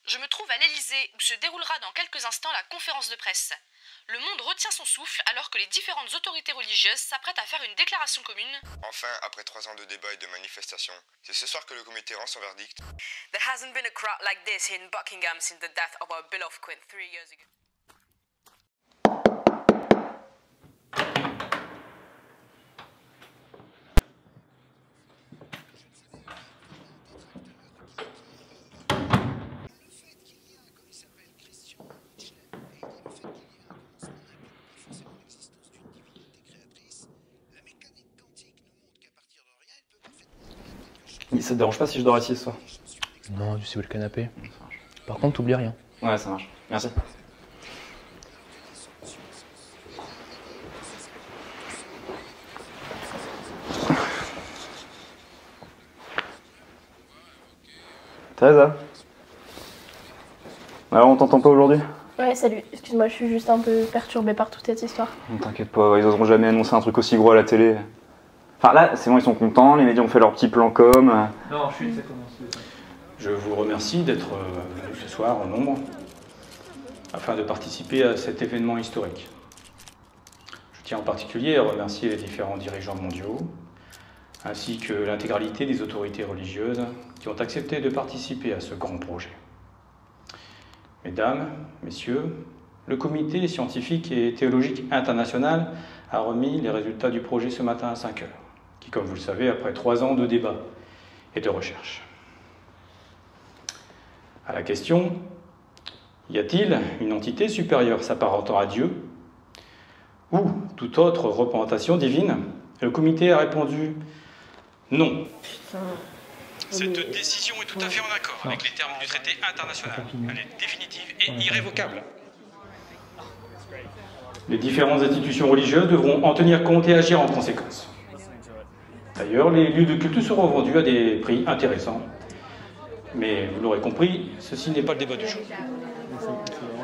Je me trouve à l'Elysée où se déroulera dans quelques instants la conférence de presse. Le monde retient son souffle alors que les différentes autorités religieuses s'apprêtent à faire une déclaration commune. Enfin, après 3 ans de débats et de manifestations, c'est ce soir que le comité rend son verdict. There hasn't been a crowd like this in Buckingham since the death of our beloved Queen 3 years ago. Ça te dérange pas si je dors ici ce soir? Non, tu sais où est le canapé. Par contre, t'oublies rien. Ouais, ça marche. Merci. Teresa? Alors, on t'entend pas aujourd'hui? Ouais, salut. Excuse-moi, je suis juste un peu perturbée par toute cette histoire. T'inquiète pas, ils oseront jamais annoncer un truc aussi gros à la télé. Enfin là, c'est bon, ils sont contents, les médias ont fait leur petit plan com. Non, chut, ça commence. Je vous remercie d'être venu ce soir en nombre afin de participer à cet événement historique. Je tiens en particulier à remercier les différents dirigeants mondiaux ainsi que l'intégralité des autorités religieuses qui ont accepté de participer à ce grand projet. Mesdames, Messieurs, le comité scientifique et théologique international a remis les résultats du projet ce matin à 5 heures, qui, comme vous le savez, après 3 ans de débats et de recherche. À la question, y a-t-il une entité supérieure s'apparentant à Dieu ou toute autre représentation divine? Le comité a répondu non. Cette décision est tout à fait en accord avec les termes du traité international. Elle est définitive et irrévocable. Les différentes institutions religieuses devront en tenir compte et agir en conséquence. D'ailleurs, les lieux de culte seront vendus à des prix intéressants. Mais vous l'aurez compris, ceci n'est pas le débat du jour.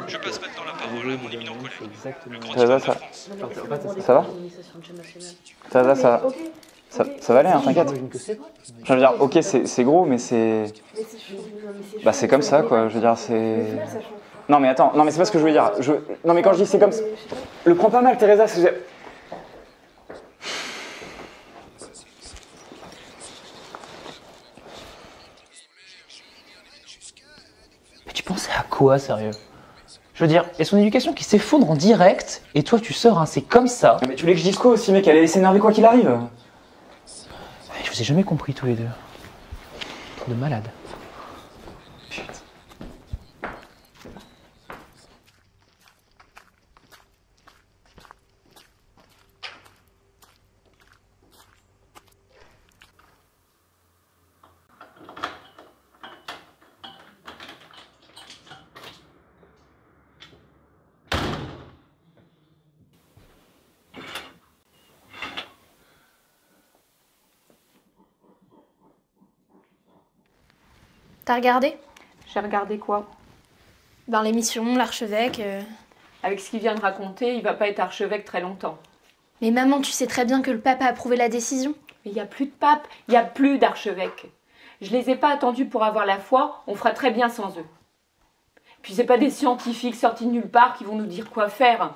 Je passe maintenant la parole à mon éminent collègue, le grand imam de France. Ça va? Teresa, ça va aller, hein, t'inquiète. Je veux dire, ok, c'est gros, mais c'est... Bah c'est comme ça, quoi, je veux dire, c'est... Non mais attends, non mais c'est pas ce que je veux dire. Non mais quand je dis c'est comme ça... Le prends pas mal, Teresa, c'est... Mais tu pensais à quoi, sérieux? Je veux dire, il y a son éducation qui s'effondre en direct, et toi tu sors, hein, c'est comme ça. Mais tu voulais que je dise quoi aussi, mec? Elle allait s'énerver quoi qu'il arrive. Ouais, je vous ai jamais compris tous les deux. De malade. Putain. T'as regardé? J'ai regardé quoi? Ben l'émission, l'archevêque... Avec ce qu'il vient de raconter, il va pas être archevêque très longtemps. Mais maman, tu sais très bien que le pape a approuvé la décision. Mais il n'y a plus de pape, il n'y a plus d'archevêque. Je les ai pas attendus pour avoir la foi, on fera très bien sans eux. Puis c'est pas des scientifiques sortis de nulle part qui vont nous dire quoi faire.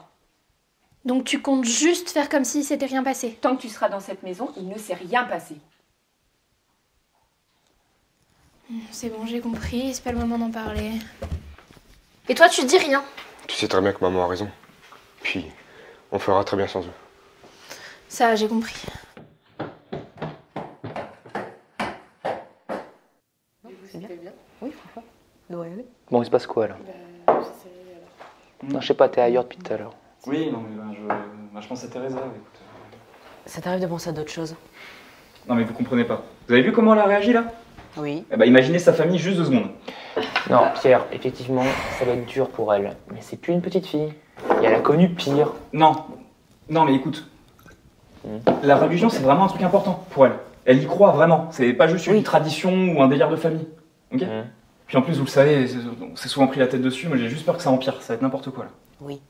Donc tu comptes juste faire comme si s'était rien passé? Tant que tu seras dans cette maison, il ne s'est rien passé. C'est bon, j'ai compris, c'est pas le moment d'en parler. Et toi, tu dis rien? Tu sais très bien que maman a raison. Puis, on fera très bien sans eux. Ça, j'ai compris. C'est bien? Oui, François. Doit y aller. Bon, il se passe quoi, là? Non, je sais pas, t'es ailleurs depuis tout à l'heure. Oui, non mais je pense à Teresa, écoute. Ça t'arrive de penser à d'autres choses? Non mais vous comprenez pas. Vous avez vu comment elle a réagi là? Oui. Eh bah imaginez sa famille juste 2 secondes. Non, Pierre, effectivement, ça va être dur pour elle. Mais c'est plus une petite fille. Et elle a connu pire. Non, mais écoute. La religion c'est vraiment un truc important pour elle. Elle y croit vraiment. C'est pas juste une tradition ou un délire de famille. Ok? Puis en plus vous le savez, on s'est souvent pris la tête dessus, moi j'ai juste peur que ça empire, ça va être n'importe quoi là. Oui.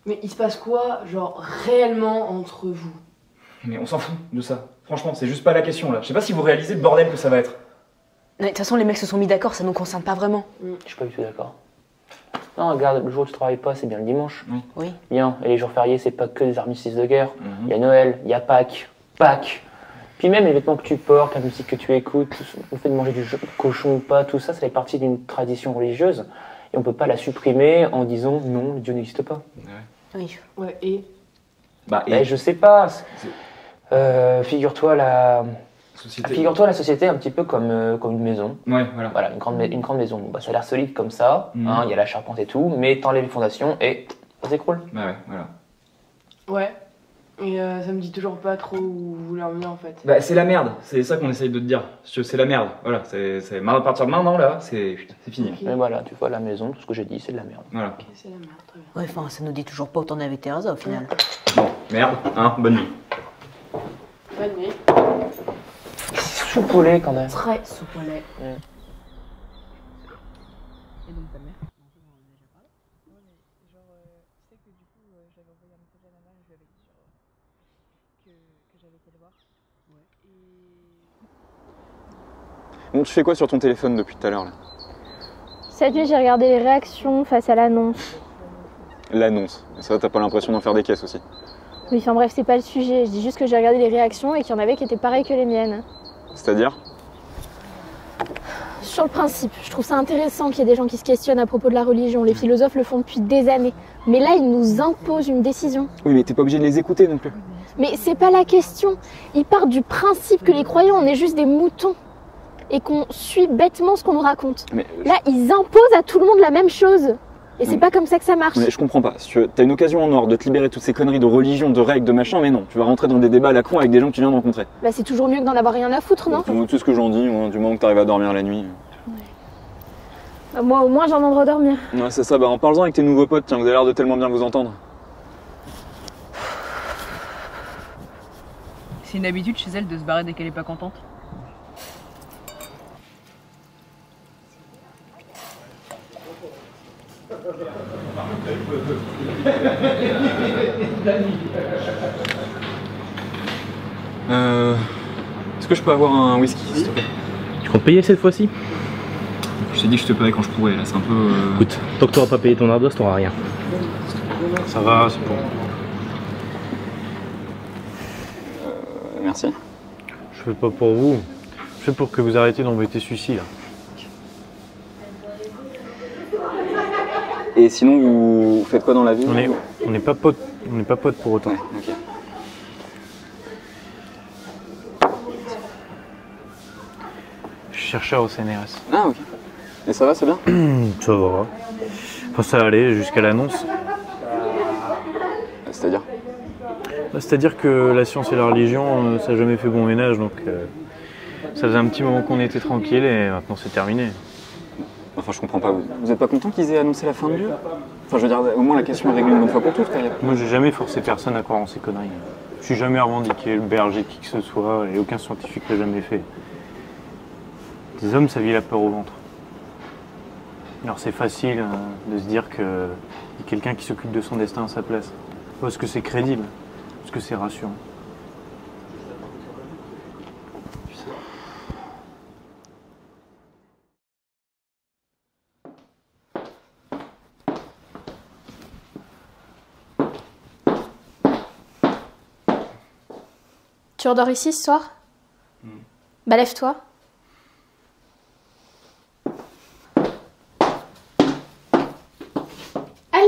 Mais il se passe quoi, genre, réellement entre vous? Mais on s'en fout de ça. Franchement, c'est juste pas la question là. Je sais pas si vous réalisez le bordel que ça va être. De toute façon, les mecs se sont mis d'accord, ça nous concerne pas vraiment. Je suis pas du tout d'accord. Non, regarde, le jour où tu travailles pas, c'est bien le dimanche. Oui. Bien, et les jours fériés, c'est pas que des armistices de guerre. Il y a Noël, il y a Pâques. Puis même les vêtements que tu portes, la musique que tu écoutes, le fait de manger du cochon ou pas, tout ça, ça fait partie d'une tradition religieuse. Et on peut pas la supprimer en disant non, le Dieu n'existe pas. Oui. Ouais, et Je sais pas. Figure-toi la société un petit peu comme une maison. Ouais, voilà. Voilà, une grande maison. Bon, bah, ça a l'air solide comme ça, hein, y a la charpente et tout, mais t'enlèves les fondations et ça s'écroule. Bah ouais, voilà. ouais. Et ça me dit toujours pas trop où vous voulez emmener en fait. Bah c'est la merde, c'est ça qu'on essaye de te dire. C'est la merde, voilà. C'est à partir de maintenant là, c'est fini. Mais voilà, tu vois, la maison, tout ce que j'ai dit, c'est de la merde. Voilà. Ok, c'est la merde, très bien. Ouais, enfin, ça nous dit toujours pas où t'en es avec Teresa au final. Bon, merde, hein, bonne nuit. Bonne nuit. Soupolé quand même. Très soupolé. Et donc ta mère Bon, tu fais quoi sur ton téléphone depuis tout à l'heure là? Cette nuit, j'ai regardé les réactions face à l'annonce. L'annonce. Et ça, t'as pas l'impression d'en faire des caisses aussi? Oui, enfin bref, c'est pas le sujet. Je dis juste que j'ai regardé les réactions et qu'il y en avait qui étaient pareilles que les miennes. C'est-à-dire? Sur le principe, je trouve ça intéressant qu'il y ait des gens qui se questionnent à propos de la religion. Les philosophes le font depuis des années. Mais là, ils nous imposent une décision. Oui, mais t'es pas obligé de les écouter non plus. Mais c'est pas la question. Ils partent du principe que les croyants, on est juste des moutons. Et qu'on suit bêtement ce qu'on nous raconte. Mais là, ils imposent à tout le monde la même chose. Et c'est pas comme ça que ça marche. Mais je comprends pas. Si tu as une occasion en or de te libérer de toutes ces conneries de religion, de règles, de machin, mais non. Tu vas rentrer dans des débats à la con avec des gens que tu viens de rencontrer. Bah c'est toujours mieux que d'en avoir rien à foutre, non? Tu sais ce que j'en dis, moi, du moment que t'arrives à dormir la nuit. Bah, moi, au moins, j'ai envie de redormir. Ouais, c'est ça. Bah, en parlant avec tes nouveaux potes, tiens, vous avez l'air de tellement bien vous entendre. C'est une habitude chez elle de se barrer dès qu'elle est pas contente. Est-ce que je peux avoir un whisky, s'il te plaît? Tu comptes payer cette fois-ci? Je t'ai dit que je te paierais quand je pourrais, là, c'est un peu... Écoute, tant que t'auras pas payé ton ardos, t'auras rien. Ça va, c'est bon. Merci. Je fais pas pour vous, je fais pour que vous arrêtiez d'embêter celui-ci là. Et sinon, vous faites quoi dans la vie? On n'est pas potes pour autant. Ouais, ok. Je suis chercheur au CNRS. Ah, ok. Et ça va, c'est bien? Ça va. Enfin, ça allait jusqu'à l'annonce. C'est-à-dire? C'est-à-dire que la science et la religion, ça n'a jamais fait bon ménage, donc ça faisait un petit moment qu'on était tranquille et maintenant c'est terminé. Enfin, je comprends pas. Vous êtes pas content qu'ils aient annoncé la fin de Dieu? Enfin, je veux dire, au moins la question est réglée une bonne fois pour toutes, quand même. Moi, j'ai jamais forcé personne à croire en ces conneries. Je suis jamais revendiqué le berger de qui que ce soit et aucun scientifique l'a jamais fait. Les hommes, ça vit la peur au ventre. Alors c'est facile de se dire qu'il y a quelqu'un qui s'occupe de son destin à sa place. Parce que c'est crédible, parce que c'est rassurant. Tu redors ici ce soir? Bah lève-toi. Allez!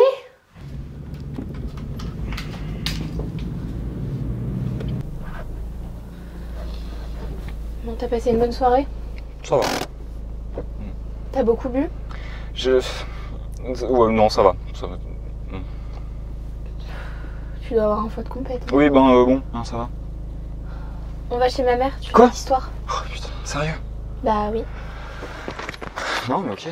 Bon, t'as passé une bonne soirée? Ça va. T'as beaucoup bu? Ouais, non, ça va. Tu dois avoir un foie de compète. Oui, ben bon, hein, ça va. On va chez ma mère, tu Quoi? fais l'histoire. Oh putain, sérieux? Bah oui. Non, mais ok.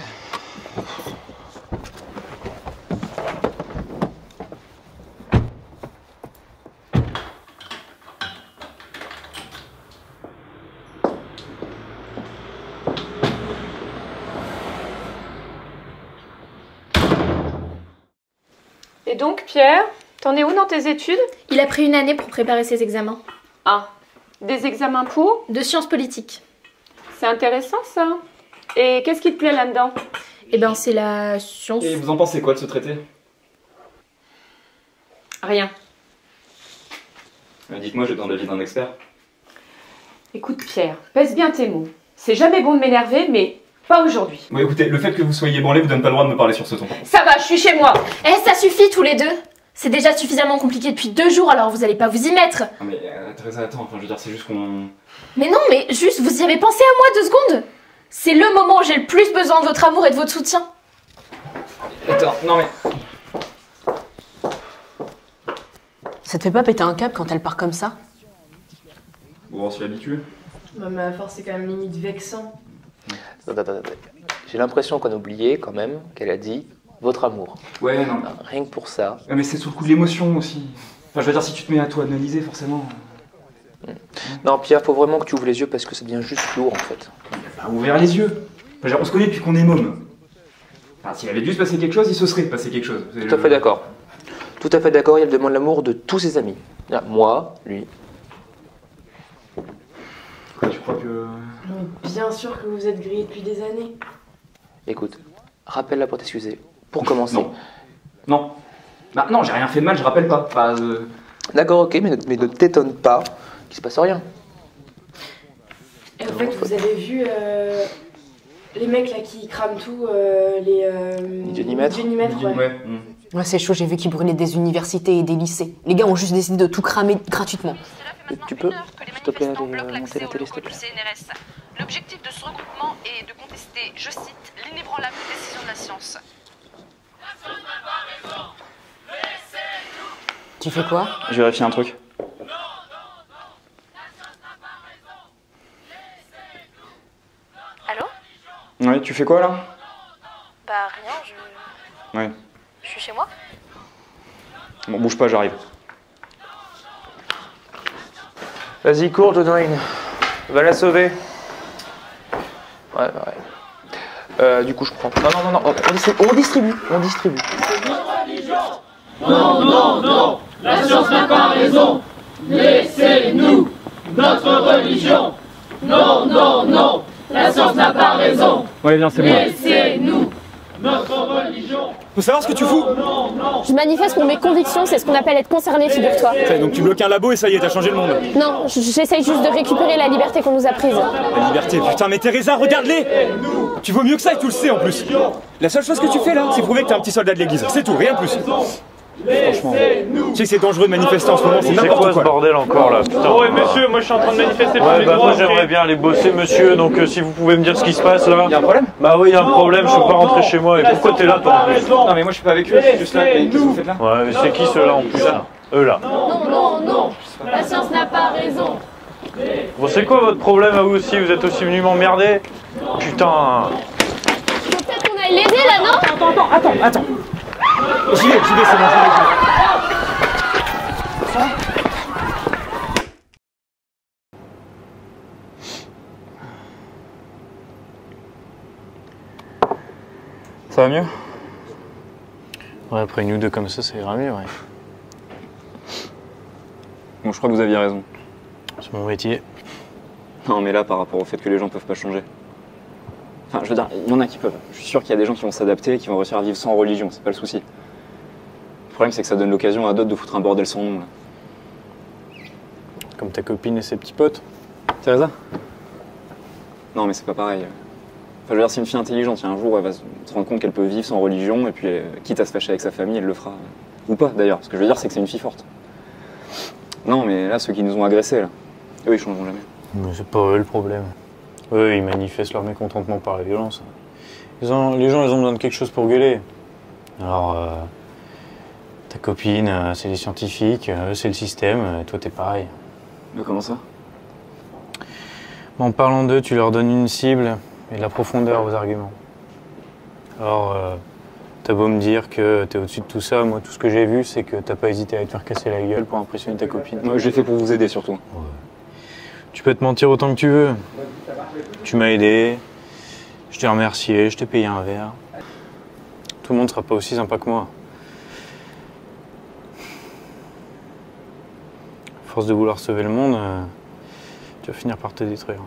Et donc, Pierre, t'en es où dans tes études? Il a pris une année pour préparer ses examens. Ah, des examens pour? De sciences politiques. c'est intéressant ça. Et qu'est-ce qui te plaît là-dedans? Eh ben, c'est la science. Et vous en pensez quoi de ce traité? Rien. Dites-moi, j'ai besoin de l'avis d'un expert. Écoute Pierre, pèse bien tes mots. C'est jamais bon de m'énerver, mais pas aujourd'hui. Bon, écoutez, le fait que vous soyez branlé vous donne pas le droit de me parler sur ce ton. Ça va, je suis chez moi. Eh, ça suffit tous les deux. C'est déjà suffisamment compliqué depuis 2 jours, alors vous allez pas vous y mettre. Non mais Teresa, attends, enfin je veux dire, c'est juste qu'on... Mais non, mais juste, vous y avez pensé à moi 2 secondes. C'est le moment où j'ai le plus besoin de votre amour et de votre soutien. Attends, non mais... Ça te fait pas péter un câble quand elle part comme ça? Bon, on s'y habitue. Non, mais à force, c'est quand même limite vexant. Attends. J'ai l'impression qu'on a oublié quand même qu'elle a dit votre amour. Ouais, non. Rien que pour ça. Ouais, mais c'est sous le coup de l'émotion aussi. Enfin, je veux dire, si tu te mets à tout analyser, forcément... Non, Pierre, faut vraiment que tu ouvres les yeux parce que ça devient juste lourd en fait. Enfin, ouvert les yeux. Enfin, on se connaît depuis qu'on est môme. Enfin, s'il avait dû se passer quelque chose, il se serait passé quelque chose. Tout à fait d'accord. Tout à fait d'accord, il demande l'amour de tous ses amis. Moi, lui. Quoi, tu crois que... Mais bien sûr que vous êtes grillés depuis des années. Écoute, rappelle-la pour t'excuser. Pour commencer. Non. Bah non, j'ai rien fait de mal, je rappelle pas. Enfin, D'accord, ok, mais ne t'étonne pas qu'il se passe rien. Et en fait, vous avez vu les mecs là qui crament tout, les dynamètres. Ouais. Ouais, c'est chaud, j'ai vu qu'ils brûlaient des universités et des lycées. Les gars ont juste décidé de tout cramer gratuitement. Tu peux, s'il te plaît, aller monter la télé, s'il te plaît. L'objectif de ce regroupement est de contester, je cite, l'inébranlable décision de la science. Tu fais quoi? je vérifie un truc. Allô? Ouais, tu fais quoi là? Bah rien, Ouais. je suis chez moi. Bon, bouge pas, j'arrive. Vas-y, cours, John Wayne. Va la sauver. Ouais. Du coup, je prends. Non. On distribue. Non. La science n'a pas raison. Laissez-nous notre religion. Non. La science n'a pas raison. Ouais, viens, c'est bon. Laissez-nous notre religion. Faut savoir ce que tu fous. Je manifeste pour mes convictions, c'est ce qu'on appelle être concerné, figure-toi. Donc tu bloques un labo et ça y est, t'as changé le monde. Non, j'essaye juste de récupérer la liberté qu'on nous a prise. La liberté, putain, mais Teresa, regarde-les. Tu vaux mieux que ça et tu le sais en plus. La seule chose que tu fais là, c'est prouver que t'es un petit soldat de l'église. C'est tout, rien de plus. Franchement, tu sais que c'est dangereux de manifester en ce moment, c'est n'importe quoi. C'est quoi ce bordel encore là, putain. Oh ouais monsieur, moi je suis en train de manifester pour les droits. Moi j'aimerais bien aller bosser monsieur, donc si vous pouvez me dire ce qui se passe là. Y'a un problème? Bah oui, y'a un problème, je peux pas rentrer chez moi. Et pourquoi t'es là toi en plus? Non mais moi je suis pas avec eux, je suis juste là. Qu'est-ce que vous faites là? Ouais, mais c'est qui ceux-là en plus là? Eux là. Non, la science n'a pas raison. Bon, c'est quoi votre problème à vous aussi? Vous êtes aussi venus m'emmerder? Putain. Faut peut-être qu'on aille l'aider là, non? Attends. J'y vais, c'est bon, j'y vais. Ça va mieux? Ouais, après nous deux comme ça ira mieux, ouais. Bon, je crois que vous aviez raison. C'est mon métier. Non mais là, par rapport au fait que les gens peuvent pas changer. Enfin, je veux dire, il y en a qui peuvent. Je suis sûr qu'il y a des gens qui vont s'adapter, qui vont réussir à vivre sans religion, c'est pas le souci. Le problème, c'est que ça donne l'occasion à d'autres de foutre un bordel sans nom, là. Comme ta copine et ses petits potes. Teresa? Non, mais c'est pas pareil. Enfin, je veux dire, c'est une fille intelligente. Il y a un jour, elle va se rendre compte qu'elle peut vivre sans religion, et puis, quitte à se fâcher avec sa famille, elle le fera. Ou pas, d'ailleurs. Ce que je veux dire, c'est que c'est une fille forte. Non, mais là, ceux qui nous ont agressés, là, eux, ils changeront jamais. Mais c'est pas eux le problème. Eux, ils manifestent leur mécontentement par la violence. Les gens, ils ont besoin de quelque chose pour gueuler. Alors, ta copine, c'est les scientifiques, eux, c'est le système, toi, t'es pareil. Mais comment ça? En parlant d'eux, tu leur donnes une cible et de la profondeur aux arguments. Alors, t'as beau me dire que t'es au-dessus de tout ça, moi, tout ce que j'ai vu, c'est que t'as pas hésité à te faire casser la gueule pour impressionner ta copine. Moi, j'ai fait pour vous aider, surtout. Ouais. Tu peux te mentir autant que tu veux. Tu m'as aidé, je t'ai remercié, je t'ai payé un verre. Tout le monde sera pas aussi sympa que moi. À force de vouloir sauver le monde, tu vas finir par te détruire.